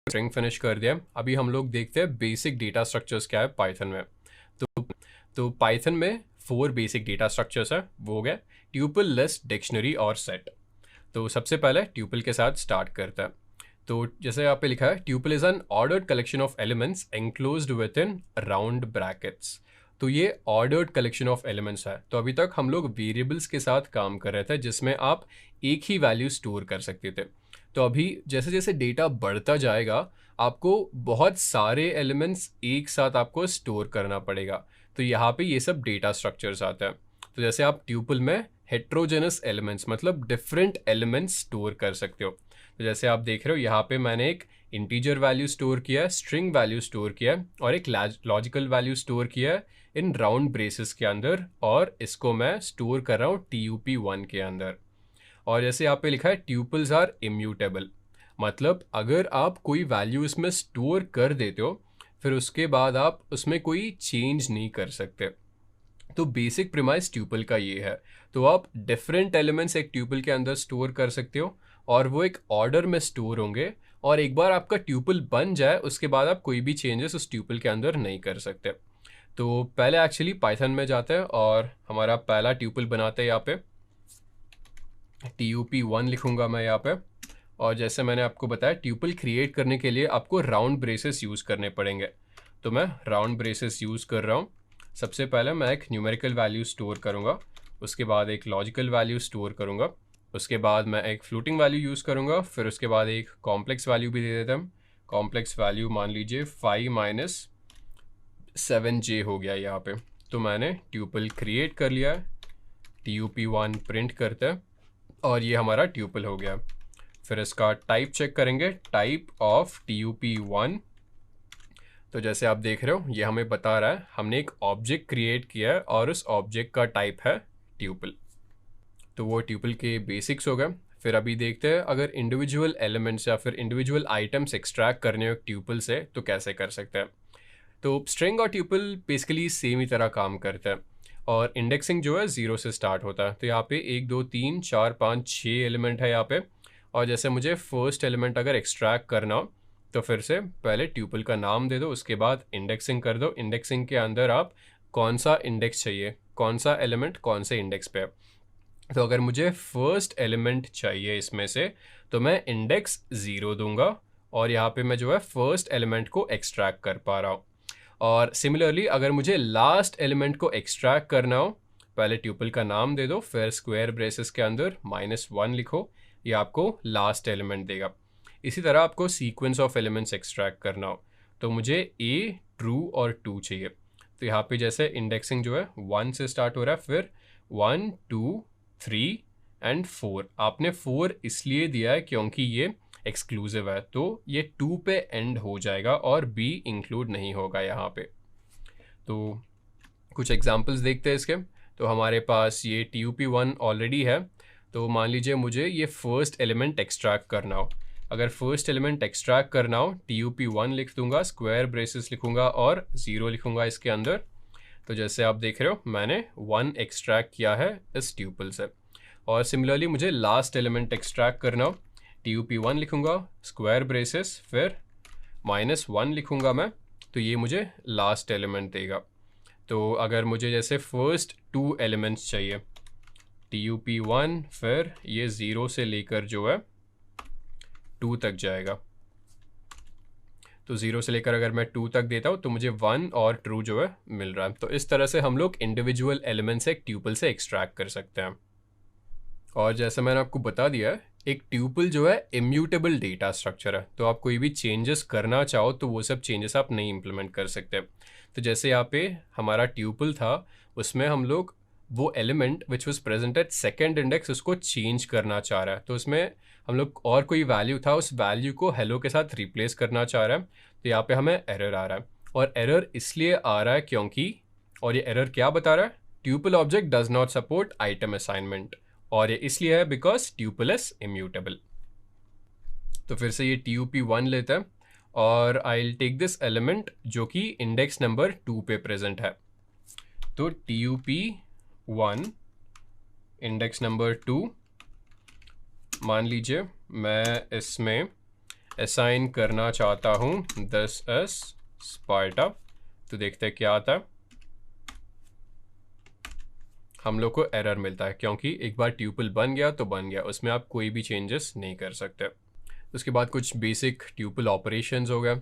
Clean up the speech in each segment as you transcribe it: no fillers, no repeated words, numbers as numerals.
String finish कर दिया। अभी हम लोग देखते हैं बेसिक डेटा स्ट्रक्चर्स क्या है पाइथन में। तो पाइथन में 4 बेसिक डेटा स्ट्रक्चर्स है, वो हो गया ट्यूपल, लिस्ट, डिक्शनरी और सेट। तो सबसे पहले ट्यूपल के साथ स्टार्ट करता है। तो जैसे यहाँ पे लिखा है, tuple is an ordered collection of elements enclosed with in round brackets. तो ये ऑर्डर्ड कलेक्शन ऑफ एलिमेंट्स है। तो अभी तक हम लोग वेरिएबल्स के साथ काम कर रहे थे जिसमें आप एक ही वैल्यू स्टोर कर सकते थे। तो अभी जैसे जैसे डेटा बढ़ता जाएगा आपको बहुत सारे एलिमेंट्स एक साथ आपको स्टोर करना पड़ेगा। तो यहाँ पे ये सब डेटा स्ट्रक्चर्स आते हैं। तो जैसे आप ट्यूपल में हेट्रोजेनस एलिमेंट्स मतलब डिफरेंट एलिमेंट्स स्टोर कर सकते हो। तो जैसे आप देख रहे हो यहाँ पे मैंने एक इंटीजर वैल्यू स्टोर किया है, स्ट्रिंग वैल्यू स्टोर किया है और एक लॉजिकल वैल्यू स्टोर किया है इन राउंड ब्रेसेस के अंदर, और इसको मैं स्टोर कर रहा हूँ TUP1 के अंदर। और जैसे यहाँ पे लिखा है ट्यूपल्स आर इम्यूटेबल, मतलब अगर आप कोई वैल्यू इसमें स्टोर कर देते हो फिर उसके बाद आप उसमें कोई चेंज नहीं कर सकते। तो बेसिक प्रीमाइस ट्यूपल का ये है। तो आप डिफरेंट एलिमेंट्स एक ट्यूपल के अंदर स्टोर कर सकते हो और वो एक ऑर्डर में स्टोर होंगे, और एक बार आपका ट्यूपल बन जाए उसके बाद आप कोई भी चेंजेस उस ट्यूपल के अंदर नहीं कर सकते। तो पहले एक्चुअली पाइथन में जाते हैं और हमारा पहला ट्यूपल बनाते हैं। यहाँ पे TUP1 लिखूंगा मैं यहाँ पे। और जैसे मैंने आपको बताया ट्यूपल क्रिएट करने के लिए आपको राउंड ब्रेसेस यूज़ करने पड़ेंगे। तो मैं राउंड ब्रेसेस यूज़ कर रहा हूँ। सबसे पहले मैं एक न्यूमेरिकल वैल्यू स्टोर करूँगा, उसके बाद एक लॉजिकल वैल्यू स्टोर करूँगा, उसके बाद मैं एक फ्लोटिंग वैल्यू यूज़ करूँगा, फिर उसके बाद एक कॉम्प्लेक्स वैल्यू भी दे देते हैं। कॉम्प्लेक्स वैल्यू मान लीजिए 5 - 7j हो गया यहाँ पे। तो मैंने ट्यूपल क्रिएट कर लिया है। TUP1 प्रिंट करते हैं और ये हमारा ट्यूपल हो गया। फिर इसका टाइप चेक करेंगे, टाइप ऑफ TUP1। तो जैसे आप देख रहे हो ये हमें बता रहा है हमने एक ऑब्जेक्ट क्रिएट किया है और उस ऑब्जेक्ट का टाइप है ट्यूपल। तो वो ट्यूपल के बेसिक्स हो गए। फिर अभी देखते हैं अगर इंडिविजुअल एलिमेंट्स या फिर इंडिविजुअल आइटम्स एक्सट्रैक्ट करने हो ट्यूपल से तो कैसे कर सकते हैं। तो स्ट्रिंग और ट्यूपल बेसिकली सेम ही तरह काम करते हैं और इंडेक्सिंग जो है 0 से स्टार्ट होता है। तो यहाँ पे 1 2 3 4 5 6 एलिमेंट है यहाँ पे। और जैसे मुझे फर्स्ट एलिमेंट अगर एक्सट्रैक्ट करना हो तो फिर से पहले ट्यूपल का नाम दे दो, उसके बाद इंडेक्सिंग कर दो। इंडेक्सिंग के अंदर आप कौन सा इंडेक्स चाहिए, कौन सा एलिमेंट कौन से इंडेक्स पे है। तो अगर मुझे फर्स्ट एलिमेंट चाहिए इसमें से तो मैं इंडेक्स 0 दूंगा और यहाँ पे मैं जो है फर्स्ट एलिमेंट को एक्सट्रैक्ट कर पा रहा हूँ। और सिमिलरली अगर मुझे लास्ट एलिमेंट को एक्सट्रैक्ट करना हो, पहले ट्यूपल का नाम दे दो, फिर स्क्वायर ब्रेसेस के अंदर -1 लिखो, ये आपको लास्ट एलिमेंट देगा। इसी तरह आपको सीक्वेंस ऑफ एलिमेंट्स एक्सट्रैक्ट करना हो तो मुझे A, ट्रू और 2 चाहिए। तो यहाँ पे जैसे इंडेक्सिंग जो है 1 से स्टार्ट हो रहा है, फिर 1 2 3 एंड 4। आपने 4 इसलिए दिया है क्योंकि ये एक्सक्लूसिव है, तो ये 2 पे एंड हो जाएगा और B इंक्लूड नहीं होगा यहाँ पे। तो कुछ एग्जांपल्स देखते हैं इसके। तो हमारे पास ये TUP1 ऑलरेडी है। तो मान लीजिए मुझे ये फर्स्ट एलिमेंट एक्सट्रैक्ट करना हो। अगर फर्स्ट एलिमेंट एक्सट्रैक्ट करना हो TUP1 लिख दूंगा, स्क्वायर ब्रेसेस लिखूंगा और 0 लिखूंगा इसके अंदर। तो जैसे आप देख रहे हो मैंने 1 एक्सट्रैक्ट किया है इस ट्यूपल से। और सिमिलरली मुझे लास्ट एलिमेंट एक्सट्रैक्ट करना हो, TUP1 लिखूंगा, स्क्वायर ब्रेसेस, फिर -1 लिखूंगा मैं, तो ये मुझे लास्ट एलिमेंट देगा। तो अगर मुझे जैसे फर्स्ट 2 एलिमेंट्स चाहिए, TUP1 फिर ये 0 से लेकर जो है 2 तक जाएगा। तो 0 से लेकर अगर मैं 2 तक देता हूँ तो मुझे 1 और ट्रू जो है मिल रहा है। तो इस तरह से हम लोग इंडिविजुअल एलिमेंट्स एक ट्यूपल से एक्सट्रैक्ट कर सकते हैं। और जैसे मैंने आपको बता दिया है एक ट्यूपल जो है इम्यूटेबल डेटा स्ट्रक्चर है। तो आप कोई भी चेंजेस करना चाहो तो वो सब चेंजेस आप नहीं इम्प्लीमेंट कर सकते। तो जैसे यहाँ पे हमारा ट्यूपल था उसमें हम लोग वो element which was present at second index उसको चेंज करना चाह रहा है। तो उसमें हम लोग और कोई वैल्यू था उस वैल्यू को हेलो के साथ रिप्लेस करना चाह रहा है। तो यहाँ पे हमें एरर आ रहा है और एरर इसलिए आ रहा है क्योंकि, और ये एरर क्या बता रहा है, tuple object does not support item assignment, और ये इसलिए है बिकॉज ट्यूपल इज इम्यूटेबल। तो फिर से ये TUP1 लेते हैं और I will take this element जो कि इंडेक्स नंबर 2 पे प्रेजेंट है। तो TUP1 इंडेक्स नंबर 2, मान लीजिए मैं इसमें असाइन करना चाहता हूँ दिस इज स्पार्टा। तो देखते हैं क्या आता है। हम लोग को एरर मिलता है क्योंकि एक बार ट्यूपल बन गया तो बन गया, उसमें आप कोई भी चेंजेस नहीं कर सकते। उसके बाद कुछ बेसिक ट्यूपल ऑपरेशंस हो गए।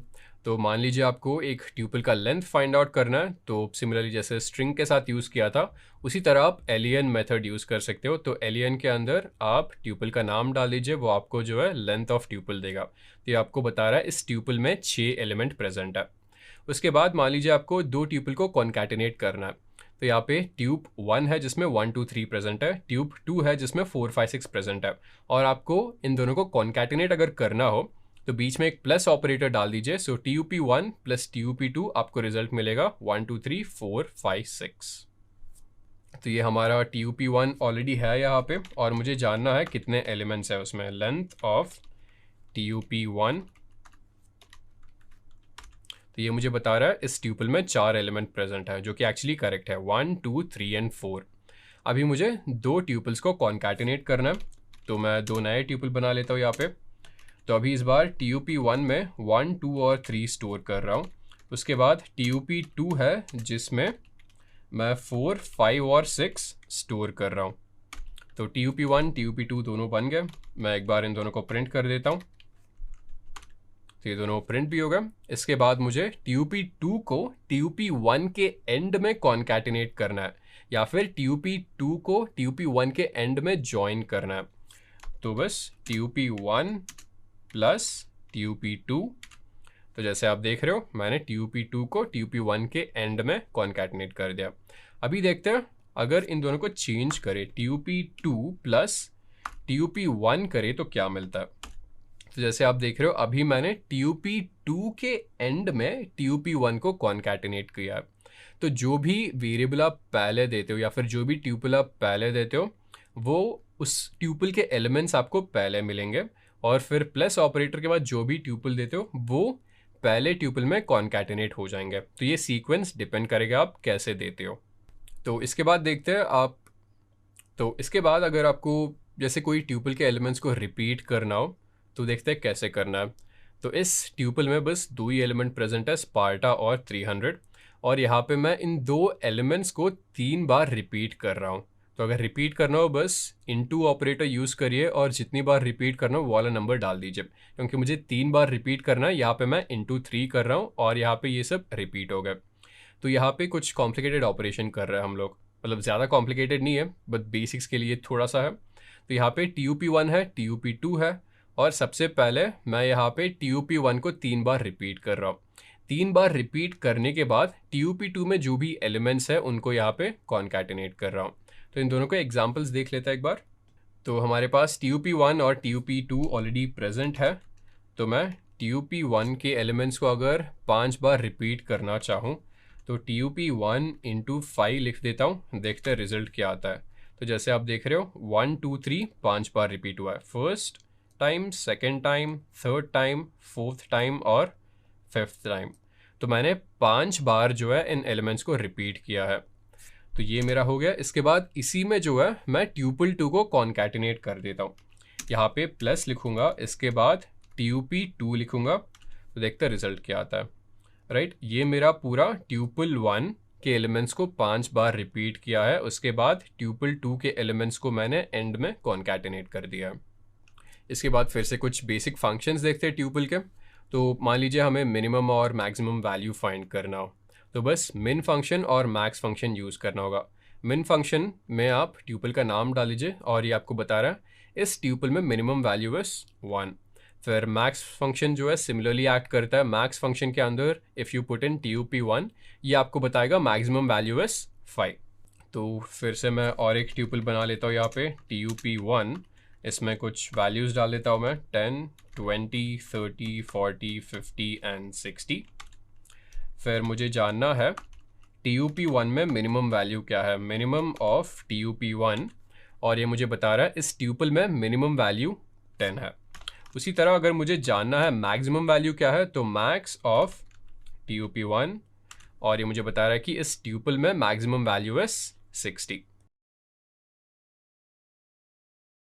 तो मान लीजिए आपको एक ट्यूपल का लेंथ फाइंड आउट करना है, तो सिमिलरली जैसे स्ट्रिंग के साथ यूज़ किया था उसी तरह आप एलियन मेथड यूज़ कर सकते हो। तो एलियन के अंदर आप ट्यूपल का नाम डाल दीजिए, वो आपको जो है लेंथ ऑफ ट्यूपल देगा। तो ये आपको बता रहा है इस ट्यूपल में 6 एलिमेंट प्रेजेंट है। उसके बाद मान लीजिए आपको दो ट्यूपल को कॉन्कैटिनेट करना है। तो यहाँ पे ट्यूब 1 है जिसमें 1 2 3 प्रेजेंट है, ट्यूब 2 है जिसमें 4 5 6 प्रेजेंट है, और आपको इन दोनों को कॉन्कैटिनेट अगर करना हो तो बीच में एक प्लस ऑपरेटर डाल दीजिए। सो TUP1 प्लस TUP2 आपको रिजल्ट मिलेगा 1 2 3 4 5 6। तो ये हमारा TUP1 ऑलरेडी है यहाँ पे, और मुझे जानना है कितने एलिमेंट्स है उसमें। लेंथ ऑफ TUP1, तो ये मुझे बता रहा है इस ट्यूपल में 4 एलिमेंट प्रेजेंट है, जो कि एक्चुअली करेक्ट है, 1 2 3 एंड 4। अभी मुझे दो ट्यूपल्स को कॉन्कैटिनेट करना है, तो मैं दो नए ट्यूपल बना लेता हूँ यहाँ पे। तो अभी इस बार TUP1 में 1 2 और 3 स्टोर कर रहा हूँ। उसके बाद TUP2 है जिसमें मैं 4 5 और 6 स्टोर कर रहा हूँ। तो TUP1 TUP2 दोनों बन गए। मैं एक बार इन दोनों को प्रिंट कर देता हूँ, तो ये दोनों प्रिंट भी हो गए। इसके बाद मुझे TUP2 को TUP1 के एंड में कॉन्कैटिनेट करना है, या फिर TUP2 को TUP1 के एंड में ज्वाइन करना है। तो बस TUP1 प्लस TUP2, तो जैसे आप देख रहे हो मैंने TUP2 को TUP1 के एंड में कॉन्कैटिनेट कर दिया। अभी देखते हैं अगर इन दोनों को चेंज करें, TUP2 प्लस TUP1 करे तो क्या मिलता है। तो जैसे आप देख रहे हो अभी मैंने TUP2 के एंड में TUP1 को कॉन्कैटिनेट किया है। तो जो भी वेरिएबल आप पहले देते हो या फिर जो भी ट्यूपल आप पहले देते हो वो उस ट्यूपल के एलिमेंट्स आपको पहले मिलेंगे, और फिर प्लस ऑपरेटर के बाद जो भी ट्यूपल देते हो वो पहले ट्यूपल में कॉन्कैटिनेट हो जाएंगे। तो ये सीक्वेंस डिपेंड करेगा आप कैसे देते हो। तो इसके बाद देखते हैं आप, तो इसके बाद अगर आपको जैसे कोई ट्यूपल के एलिमेंट्स को रिपीट करना हो तो देखते हैं कैसे करना है। तो इस ट्यूपल में बस दो ही एलिमेंट प्रेजेंट है, स्पार्टा और 300, और यहाँ पे मैं इन दो एलिमेंट्स को 3 बार रिपीट कर रहा हूँ। तो अगर रिपीट करना हो बस इनटू ऑपरेटर यूज़ करिए, और जितनी बार रिपीट करना हो वो वाला नंबर डाल दीजिए, क्योंकि मुझे 3 बार रिपीट करना है। यहाँ पे मैं इंटू 3 कर रहा हूँ और यहाँ पे ये सब रिपीट हो गए। तो यहाँ पे कुछ कॉम्प्लिकेटेड ऑपरेशन कर रहे हैं हम लोग, मतलब ज़्यादा कॉम्प्लिकेटेड नहीं है बट बेसिक्स के लिए थोड़ा सा है। तो यहाँ पे TUP1 है, TUP2 है, और सबसे पहले मैं यहाँ पे TUP1 को 3 बार रिपीट कर रहा हूँ। 3 बार रिपीट करने के बाद TUP2 में जो भी एलिमेंट्स है उनको यहाँ पे कॉन्कैटिनेट कर रहा हूँ। तो इन दोनों को एग्जांपल्स देख लेते हैं एक बार। तो हमारे पास TUP1 और TUP2 ऑलरेडी प्रेजेंट है। तो मैं TUP1 के एलिमेंट्स को अगर 5 बार रिपीट करना चाहूँ तो TUP1 इंटू 5 लिख देता हूँ, देखते हैं रिजल्ट क्या आता है। तो जैसे आप देख रहे हो 1 2 3 5 बार रिपीट हुआ है, first time, second time, third time, fourth time और फिफ्थ टाइम। तो मैंने 5 बार जो है इन एलिमेंट्स को रिपीट किया है। तो ये मेरा हो गया। इसके बाद इसी में जो है मैं ट्यूपल 2 को कॉन्कैटिनेट कर देता हूँ। यहाँ पे प्लस लिखूंगा, इसके बाद TUP2 लिखूंगा, तो देखते हैं रिजल्ट क्या आता है। राइट, ये मेरा पूरा ट्यूपल 1 के एलिमेंट्स को 5 बार रिपीट किया है। उसके बाद ट्यूपल 2 के एलिमेंट्स को मैंने एंड में कॉन्कैटिनेट कर दिया है। इसके बाद फिर से कुछ बेसिक फंक्शंस देखते हैं ट्यूपल के। तो मान लीजिए हमें मिनिमम और मैक्सिमम वैल्यू फाइंड करना हो, तो बस मिन फंक्शन और मैक्स फंक्शन यूज़ करना होगा। मिन फंक्शन में आप ट्यूपल का नाम डाल लीजिए और ये आपको बता रहा है इस ट्यूपल में मिनिमम वैल्यू इज 1। फिर मैक्स फंक्शन जो है सिमिलरली एक्ट करता है। मैक्स फंक्शन के अंदर if you put in TUP1 ये आपको बताएगा मैक्सिमम वैल्यू इज 5। तो फिर से मैं और एक ट्यूपल बना लेता हूँ यहाँ पे TUP1, इसमें कुछ वैल्यूज़ डाल लेता हूँ मैं 10 20 30 40 50 एंड 60। फिर मुझे जानना है TUP1 में मिनिमम वैल्यू क्या है, मिनिमम ऑफ TUP1, और ये मुझे बता रहा है इस ट्यूपल में मिनिमम वैल्यू 10 है। उसी तरह अगर मुझे जानना है मैक्सिमम वैल्यू क्या है, तो मैक्स ऑफ TUP1, और ये मुझे बता रहा है कि इस ट्यूपल में मैक्सिमम वैल्यू इज 60।